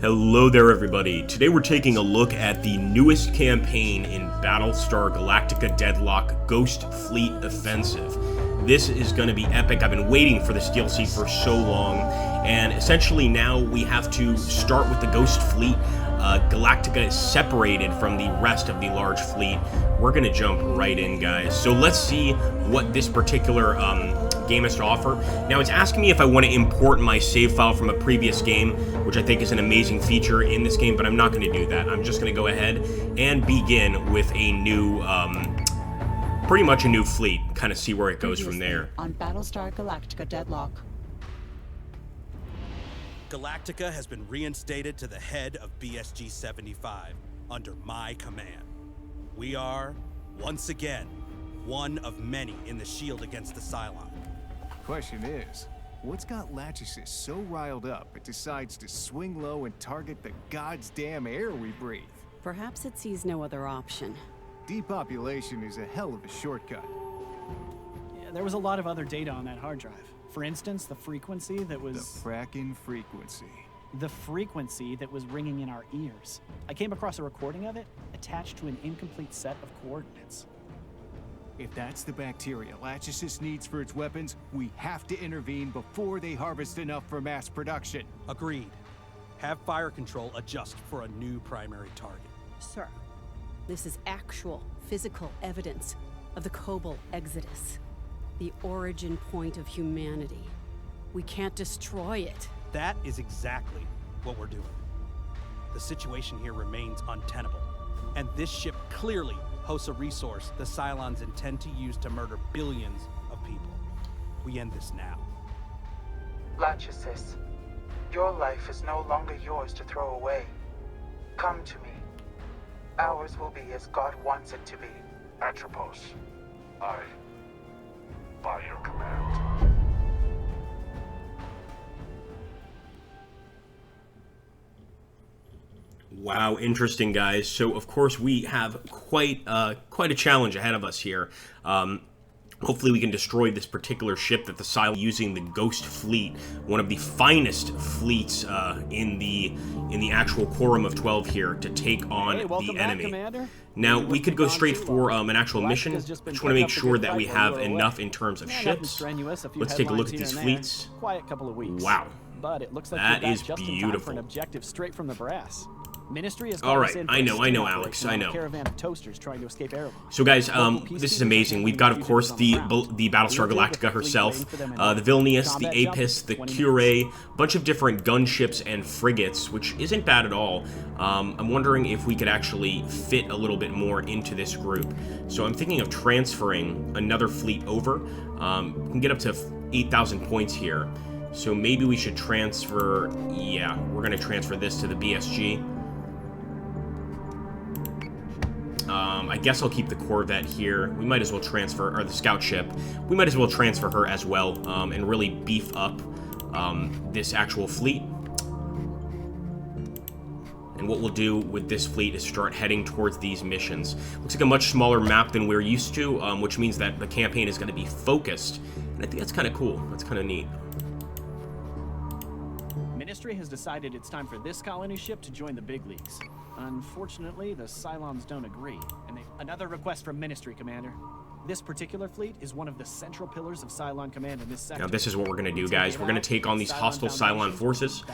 Hello there everybody. Today we're taking a look at the newest campaign in Battlestar Galactica Deadlock, Ghost Fleet Offensive. This is going to be epic. I've been waiting for this DLC for so long, and essentially now we have to start with the Ghost Fleet. Galactica is separated from the rest of the large fleet. We're going to jump right in, guys. So let's see what this particular game has to offer. Now it's asking me if I want to import my save file from a previous game, which I think is an amazing feature in this game, but I'm not going to do that. I'm just going to go ahead and begin with a new, pretty much a new fleet, kind of see where it goes from there. On Battlestar Galactica Deadlock. Galactica has been reinstated to the head of BSG-75 under my command. We are, once again, one of many in the shield against the Cylon. Question is, what's got Lachesis so riled up it decides to swing low and target the goddamn air we breathe? Perhaps it sees no other option. Depopulation is a hell of a shortcut. Yeah, there was a lot of other data on that hard drive. For instance, the frequency that was... The frackin' frequency. The frequency that was ringing in our ears. I came across a recording of it attached to an incomplete set of coordinates. If that's the bacteria Lachesis needs for its weapons, we have to intervene before they harvest enough for mass production. Agreed. Have fire control adjust for a new primary target. Sir, this is actual, physical evidence of the Kobol Exodus. The origin point of humanity. We can't destroy it. That is exactly what we're doing. The situation here remains untenable, and this ship clearly hosts a resource the Cylons intend to use to murder billions of people. We end this now. Lachesis, your life is no longer yours to throw away. Come to me. Ours will be as God wants it to be. Atropos, by your command. Wow, interesting, guys. So, of course, we have quite a challenge ahead of us here. Hopefully we can destroy this particular ship that the Cylon using the Ghost Fleet, one of the finest fleets in the actual Quorum of 12 here, to take on the enemy. Commander. Now, we could go straight for an actual mission. Just want to make sure that we have enough in terms of ships. Let's take a look at these fleets. Quiet couple of weeks. Wow. But it looks like that you're back is just in time beautiful. for an objective straight from the brass. Ministry is all right, I know, Alex, I know. Caravan of toasters trying to escape airlock. So, guys, this is amazing. We've got, of course, the Battlestar Galactica herself, the Vilnius, the Apis, the Curie, bunch of different gunships and frigates, which isn't bad at all. I'm wondering if we could actually fit a little bit more into this group. So I'm thinking of transferring another fleet over. We can get up to 8,000 points here. So maybe we should transfer, yeah, we're going to transfer this to the BSG. I guess I'll keep the Corvette here. We might as well transfer, or the scout ship. We might as well transfer her as well, and really beef up this actual fleet. And what we'll do with this fleet is start heading towards these missions. Looks like a much smaller map than we're used to, which means that the campaign is going to be focused. And I think that's kind of cool. That's kind of neat. Ministry has decided it's time for this colony ship to join the big leagues. Unfortunately, the Cylons don't agree, and another request from Ministry, Commander. This particular fleet is one of the central pillars of Cylon command in this sector. Now, this is what we're going to do, guys. We're going to take on these hostile Cylon forces,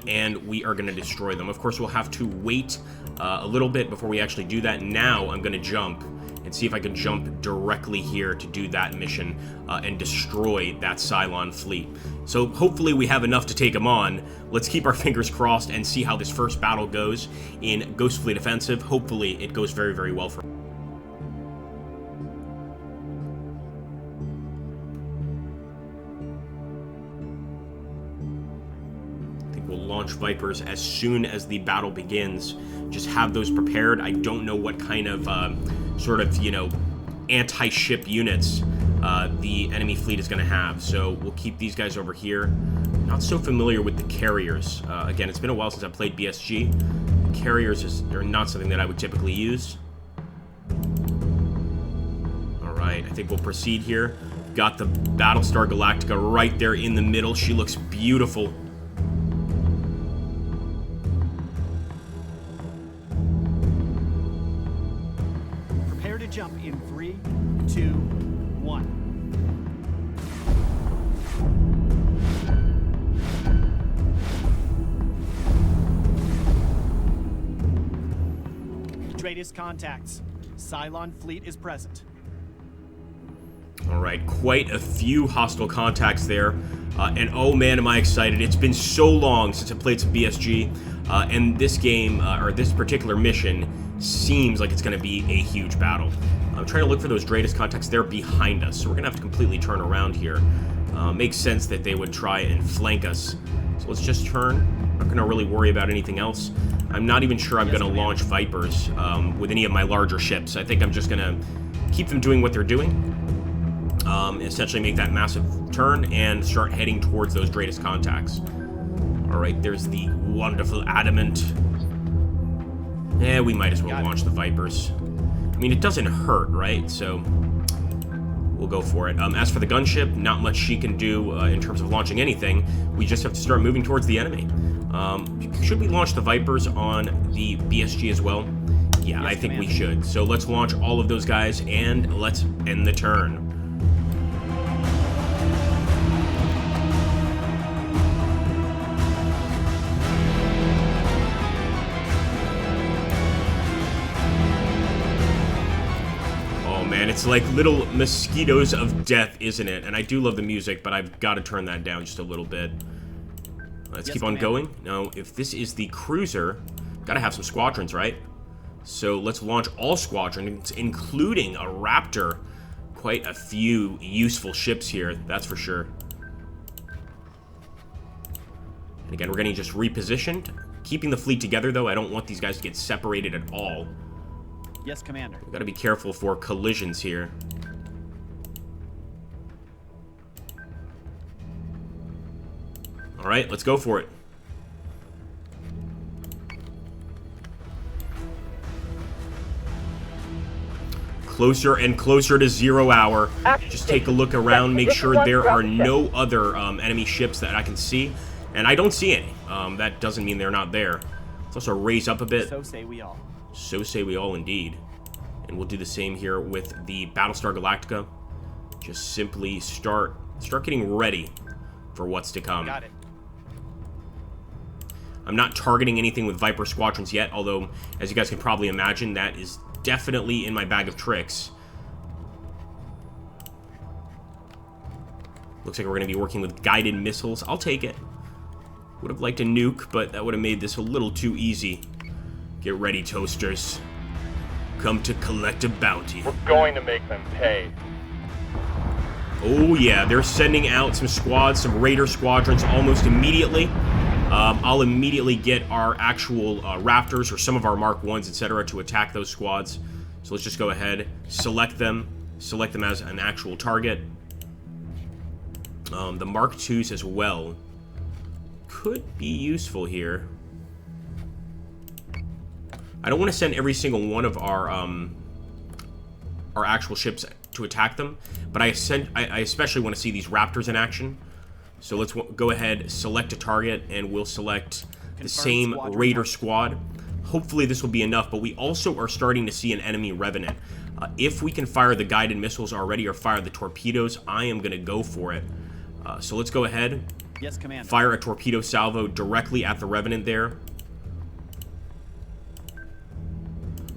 and we are going to destroy them. Of course, we'll have to wait a little bit before we actually do that. Now, I'm going to jump and see if I can jump directly here to do that mission and destroy that Cylon fleet. So hopefully we have enough to take them on. Let's keep our fingers crossed and see how this first battle goes in Ghost Fleet Offensive. Hopefully it goes very, very well for us. I think we'll launch Vipers as soon as the battle begins. Just have those prepared. I don't know what kind of sort of, you know, anti-ship units the enemy fleet is going to have. So we'll keep these guys over here. Not so familiar with the carriers. Again, it's been a while since I played BSG. The carriers are not something that I would typically use. All right, I think we'll proceed here. Got the Battlestar Galactica right there in the middle. She looks beautiful. jump in 3, 2, 1. Greatest contacts. Cylon fleet is present. All right, quite a few hostile contacts there. And oh man, am I excited. It's been so long since I played some BSG. And this game, or this particular mission, seems like it's going to be a huge battle. I'm trying to look for those greatest contacts. They're behind us, so we're going to have to completely turn around here. Makes sense that they would try and flank us. So let's just turn. Not going to really worry about anything else. I'm not even sure I'm going to launch Vipers with any of my larger ships. I think I'm just going to keep them doing what they're doing. Essentially make that massive turn and start heading towards those greatest contacts. Alright, there's the wonderful adamant. Yeah, we might as well launch the Vipers. I mean, it doesn't hurt, right? So, we'll go for it. As for the gunship, not much she can do in terms of launching anything. We just have to start moving towards the enemy. Should we launch the Vipers on the BSG as well? Yeah, yes, I think we should. So let's launch all of those guys, and let's end the turn. It's like little mosquitoes of death, isn't it? And I do love the music, but I've got to turn that down just a little bit. Let's keep on going. Now, if this is the cruiser, gotta have some squadrons, right? So let's launch all squadrons, including a Raptor. Quite a few useful ships here, that's for sure. And again, we're getting just repositioned. Keeping the fleet together, though. I don't want these guys to get separated at all. Yes, Commander. We've got to be careful for collisions here. All right, let's go for it. Closer and closer to 0 hour. Just take a look around, make sure there are no other enemy ships that I can see. And I don't see any. That doesn't mean they're not there. Let's also raise up a bit. So say we all. So say we all, indeed. And we'll do the same here with the Battlestar Galactica. Just simply start getting ready for what's to come. Got it. I'm not targeting anything with Viper squadrons yet, although, as you guys can probably imagine, that is definitely in my bag of tricks. Looks like we're going to be working with guided missiles. I'll take it. Would have liked a nuke, but that would have made this a little too easy. Get ready, toasters. Come to collect a bounty. We're going to make them pay. Oh yeah, they're sending out some squads, some Raider squadrons almost immediately. I'll immediately get our actual Raptors or some of our Mark 1s, etc. to attack those squads. So let's just go ahead, select them as an actual target. The Mark 2s as well could be useful here. I don't want to send every single one of our actual ships to attack them, but I especially want to see these Raptors in action. So let's go ahead, select a target, and we'll select the same Raider squad. Hopefully this will be enough, but we also are starting to see an enemy Revenant. If we can fire the guided missiles already or fire the torpedoes, I am going to go for it. So let's go ahead. Yes, Commander. Fire a torpedo salvo directly at the Revenant there.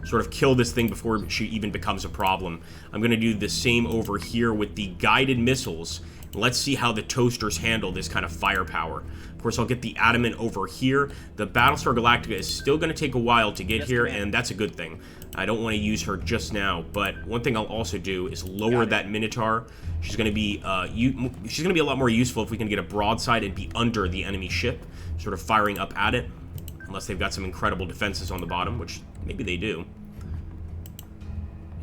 Sort of kill this thing before she even becomes a problem. I'm going to do the same over here with the guided missiles. Let's see how the toasters handle this kind of firepower. Of course, I'll get the adamant over here. The Battlestar Galactica is still going to take a while to get here, and that's a good thing. I don't want to use her just now, but one thing I'll also do is lower that Minotaur. She's going to be a lot more useful if we can get a broadside and be under the enemy ship, sort of firing up at it, unless they've got some incredible defenses on the bottom, which maybe they do.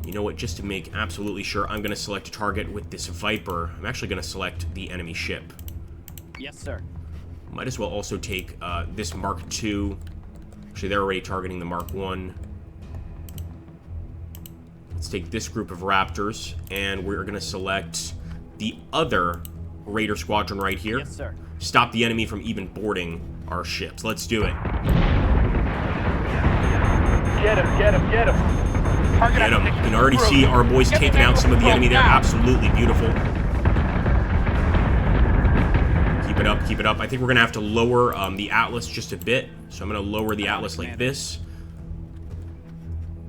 You know what, just to make absolutely sure, I'm going to select a target with this Viper. I'm actually going to select the enemy ship. Yes, sir. Might as well also take this Mark II. Actually, they're already targeting the Mark I. Let's take this group of Raptors, and we're going to select the other Raider squadron right here. Yes, sir. Stop the enemy from even boarding our ships. Let's do it. Get him, get him, get him! Get them. You can already see our boys taking out some of the enemy there. Absolutely beautiful. Keep it up, keep it up. I think we're going to have to lower the Atlas just a bit. So I'm going to lower the Atlas like this.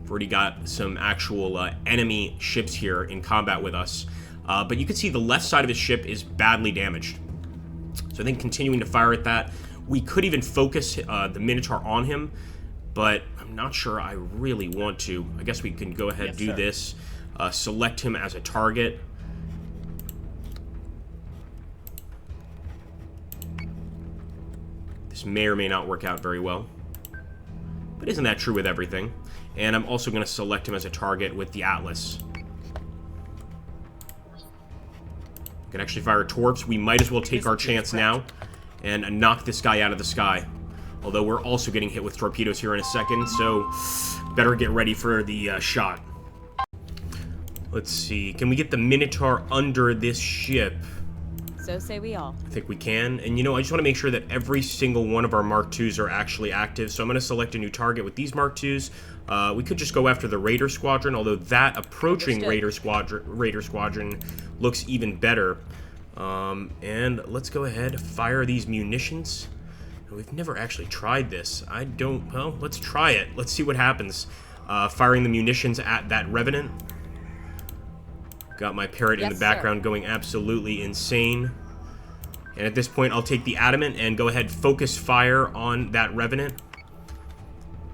We've already got some actual enemy ships here in combat with us. But you can see the left side of his ship is badly damaged. So I think continuing to fire at that. We could even focus the Minotaur on him, but I'm not sure I really want to. I guess we can go ahead and do this. Select him as a target. This may or may not work out very well. But isn't that true with everything? And I'm also going to select him as a target with the Atlas. We can actually fire torps. We might as well take our chance now and knock this guy out of the sky. Although we're also getting hit with torpedoes here in a second, so better get ready for the shot. Let's see. Can we get the Minotaur under this ship? So say we all. I think we can. And, you know, I just want to make sure that every single one of our Mark IIs are actually active. So I'm going to select a new target with these Mark IIs. We could just go after the Raider Squadron, although that approaching Raider Squadron looks even better. And let's go ahead, fire these munitions. We've never actually tried this. Well, let's try it. Let's see what happens. Firing the munitions at that Revenant. Got my Parrot in the background going absolutely insane. And at this point, I'll take the Adamant and go ahead, focus fire on that Revenant.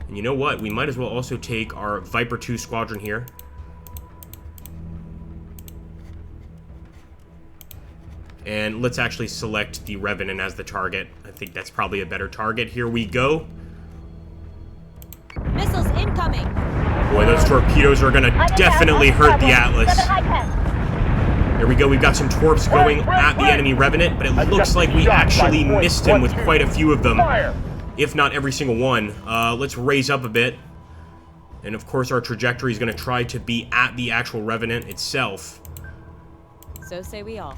And you know what? We might as well also take our Viper 2 squadron here. And let's actually select the Revenant as the target. I think that's probably a better target. Here we go. Missiles incoming. Boy, those torpedoes are going to definitely hurt the Atlas. There we go. We've got some torps going at the enemy Revenant, but it looks like we actually missed him with quite a few of them, if not every single one. Let's raise up a bit. And of course, our trajectory is going to try to be at the actual Revenant itself. So say we all.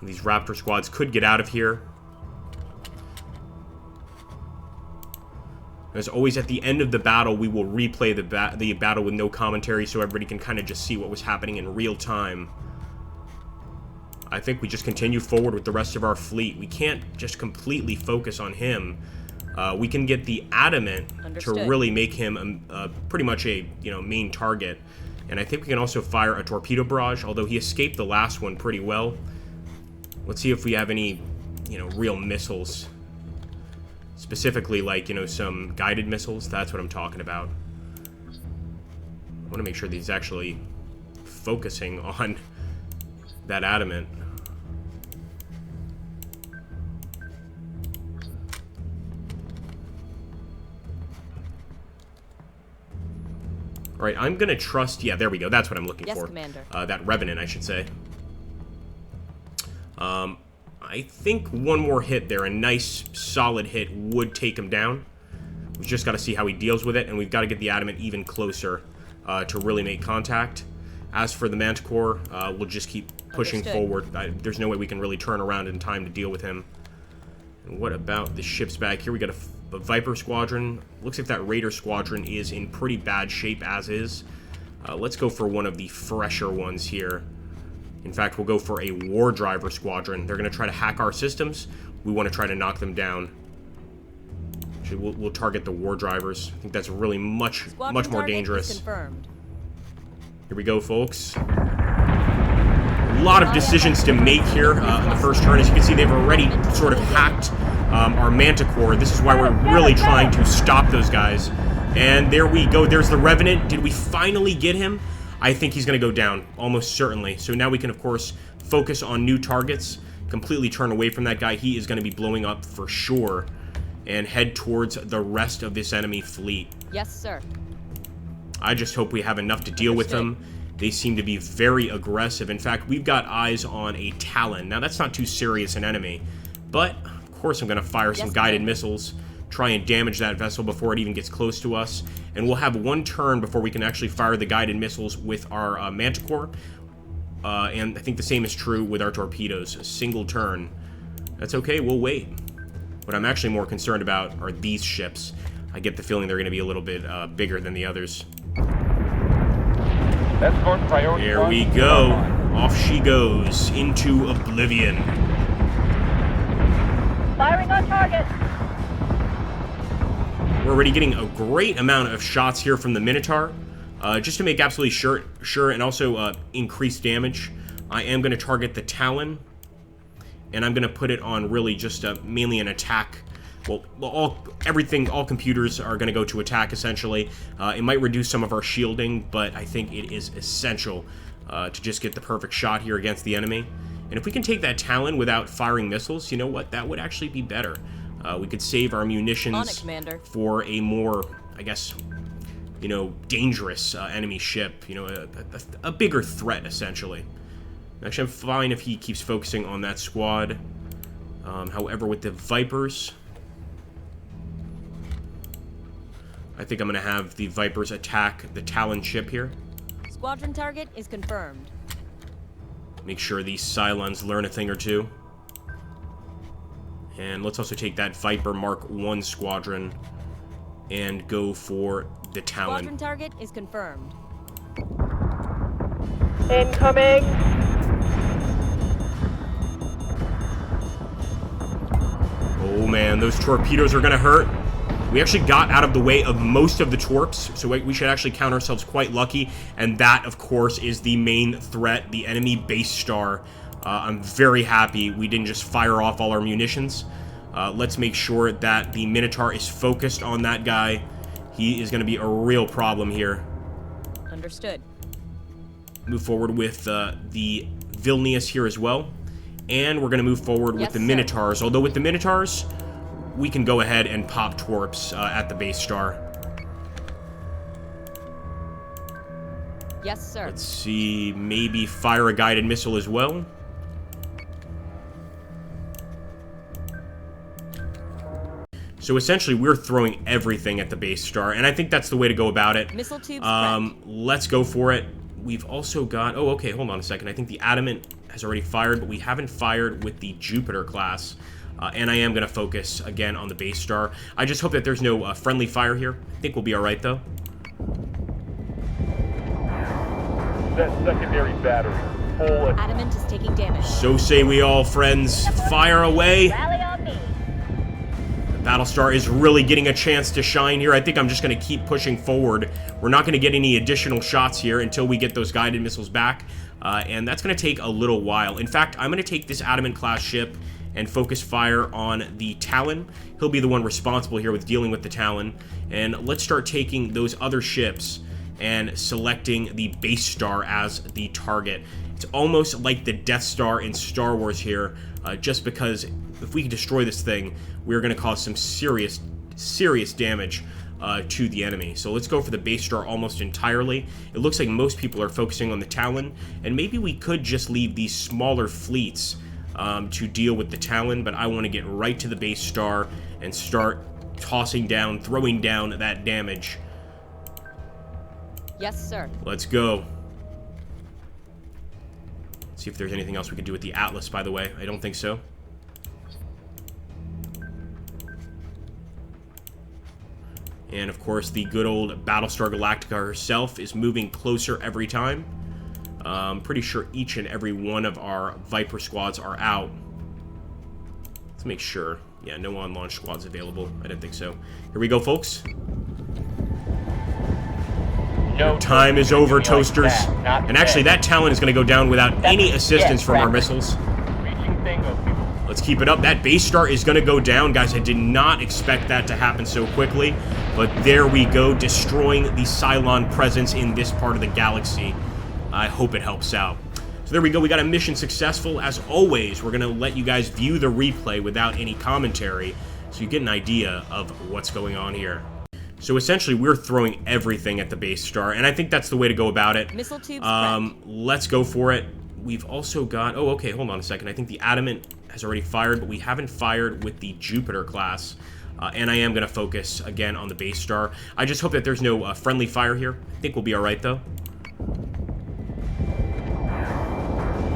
These Raptor squads could get out of here. As always, at the end of the battle, we will replay the battle with no commentary so everybody can kind of just see what was happening in real time. I think we just continue forward with the rest of our fleet. We can't just completely focus on him. We can get the Adamant to really make him pretty much a main target. And I think we can also fire a torpedo barrage, although he escaped the last one pretty well. Let's see if we have any, real missiles. Specifically, like, some guided missiles. That's what I'm talking about. I want to make sure that he's actually focusing on that Adamant. Alright, I'm going to trust... Yeah, there we go. That's what I'm looking for. Yes, Commander. That Revenant, I should say. I think one more hit there, a nice, solid hit, would take him down. We've just got to see how he deals with it, and we've got to get the Adamant even closer to really make contact. As for the Manticore, we'll just keep pushing forward. There's no way we can really turn around in time to deal with him. And what about the ships back here? We got a Viper Squadron. Looks like that Raider Squadron is in pretty bad shape as is. Let's go for one of the fresher ones here. In fact, we'll go for a War Driver Squadron. They're going to try to hack our systems. We want to try to knock them down. Actually, we'll target the War Drivers. I think that's really much more dangerous. Confirmed. Here we go, folks. A lot of decisions to make here on the first turn. As you can see, they've already sort of hacked our Manticore. This is why we're really trying to stop those guys. And there we go. There's the Revenant. Did we finally get him? I think he's going to go down, almost certainly. So now we can, of course, focus on new targets, completely turn away from that guy. He is going to be blowing up for sure, and head towards the rest of this enemy fleet. Yes, sir. I just hope we have enough to deal with them. They seem to be very aggressive. In fact, we've got eyes on a Talon. Now, that's not too serious an enemy, but, of course, I'm going to fire some guided missiles, try and damage that vessel before it even gets close to us. And we'll have one turn before we can actually fire the guided missiles with our Manticore. And I think the same is true with our torpedoes. A single turn. That's okay, we'll wait. What I'm actually more concerned about are these ships. I get the feeling they're going to be a little bit bigger than the others. Escort priority. There we go. Off she goes into oblivion. Firing on target. We're already getting a great amount of shots here from the Minotaur. Just to make absolutely sure and also increase damage, I am going to target the Talon. And I'm going to put it on really just mainly an attack. Well, all computers are going to go to attack, essentially. It might reduce some of our shielding, but I think it is essential to just get the perfect shot here against the enemy. And if we can take that Talon without firing missiles, you know what? That would actually be better. We could save our munitions for a more, I guess, you know, dangerous enemy ship. You know, a bigger threat, essentially. Actually, I'm fine if he keeps focusing on that squad. However, with the Vipers, I think I'm going to have the Vipers attack the Talon ship here. Squadron target is confirmed. Make sure these Cylons learn a thing or two. And let's also take that Viper Mark 1 squadron and go for the Talon. Squadron target is confirmed. Incoming. Oh man, those torpedoes are gonna hurt. We actually got out of the way of most of the torps, so we should actually count ourselves quite lucky. And that, of course, is the main threat, the enemy base star. I'm very happy we didn't just fire off all our munitions. Let's make sure that the Minotaur is focused on that guy. He is going to be a real problem here. Understood. Move forward with the Vilnius here as well. And we're going to move forward with the Minotaurs. Although with the Minotaurs, we can go ahead and pop torps at the base star. Yes, sir. Let's see, maybe fire a guided missile as well. So essentially, we're throwing everything at the base star, and I think that's the way to go about it. Missile tubes let's go for it. We've also got... Oh, okay, hold on a second. I think the Adamant has already fired, but we haven't fired with the Jupiter class. And I am going to focus, again, on the base star. I just hope that there's no friendly fire here. I think we'll be alright, though. That secondary battery. Adamant is taking damage. So say we all, friends. Fire away. Rally on me. Battlestar is really getting a chance to shine here. I think I'm just going to keep pushing forward. We're not going to get any additional shots here until we get those guided missiles back. And that's going to take a little while. In fact, I'm going to take this Adamant class ship and focus fire on the Talon. He'll be the one responsible here with dealing with the Talon. And let's start taking those other ships and selecting the base star as the target. It's almost like the Death Star in Star Wars here, just because if we can destroy this thing, we're going to cause some serious damage to the enemy. So let's go for the base star almost entirely. It looks like most people are focusing on the Talon, and maybe we could just leave these smaller fleets to deal with the Talon, but I want to get right to the base star and start tossing down, throwing down that damage. Yes, sir. Let's go. See if there's anything else we could do with the Atlas, by the way. I don't think so. And, of course, the good old Battlestar Galactica herself is moving closer every time. I'm pretty sure each and every one of our Viper squads are out. Let's make sure. Yeah, no on-launch squads available. I didn't think so. Here we go, folks. No time is over, toasters. And actually, that Talon is going to go down without any assistance from our missiles. Let's keep it up. That base star is going to go down. Guys, I did not expect that to happen so quickly. But there we go, destroying the Cylon presence in this part of the galaxy. I hope it helps out. So there we go. We got a mission successful. As always, we're going to let you guys view the replay without any commentary so you get an idea of what's going on here. So essentially, we're throwing everything at the base star, and I think that's the way to go about it. Missile tubes let's go for it. We've also got... Oh, okay, hold on a second. I think the Adamant has already fired, but we haven't fired with the Jupiter class. And I am going to focus, again, on the base star. I just hope that there's no friendly fire here. I think we'll be alright, though.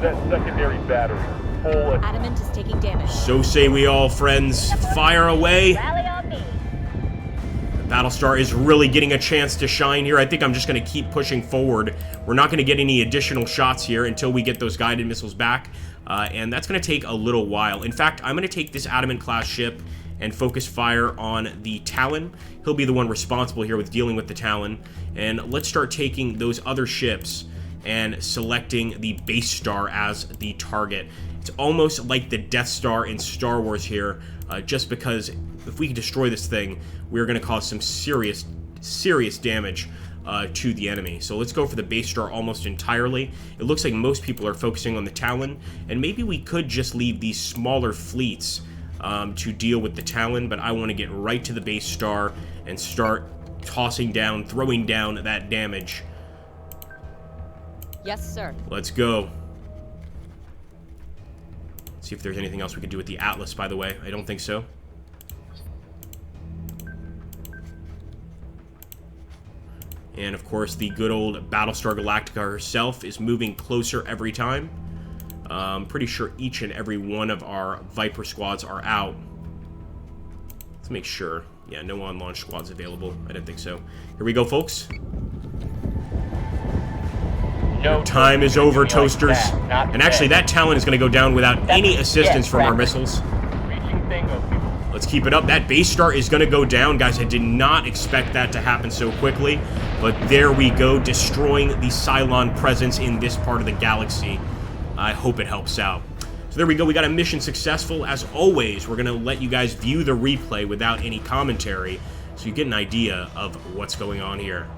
That secondary battery. full. Adamant is taking damage. So say we all, friends. Fire away. Rally on me. Battlestar is really getting a chance to shine here. I think I'm just going to keep pushing forward. We're not going to get any additional shots here until we get those guided missiles back. And that's going to take a little while. In fact, I'm going to take this Adamant-class ship and focus fire on the Talon. He'll be the one responsible here with dealing with the Talon. And let's start taking those other ships and selecting the base star as the target. It's almost like the Death Star in Star Wars here, just because if we can destroy this thing, we're going to cause some serious damage to the enemy. So let's go for the base star almost entirely. It looks like most people are focusing on the Talon, and maybe we could just leave these smaller fleets to deal with the Talon, but I want to get right to the base star and start tossing down, throwing down that damage. Yes, sir. Let's go. See if there's anything else we could do with the Atlas, by the way. I don't think so. And, of course, the good old Battlestar Galactica herself is moving closer every time. I'm pretty sure each and every one of our Viper squads are out. Let's make sure. Yeah, no on-launch squads available. I didn't think so. Here we go, folks. No Time is over, toasters. Like that. And actually, that Talon is going to go down without any assistance from our missiles. Reaching Thingo, people. Let's keep it up. That base star is going to go down. Guys, I did not expect that to happen so quickly. But there we go, destroying the Cylon presence in this part of the galaxy. I hope it helps out. So there we go. We got a mission successful. As always, we're going to let you guys view the replay without any commentary so you get an idea of what's going on here.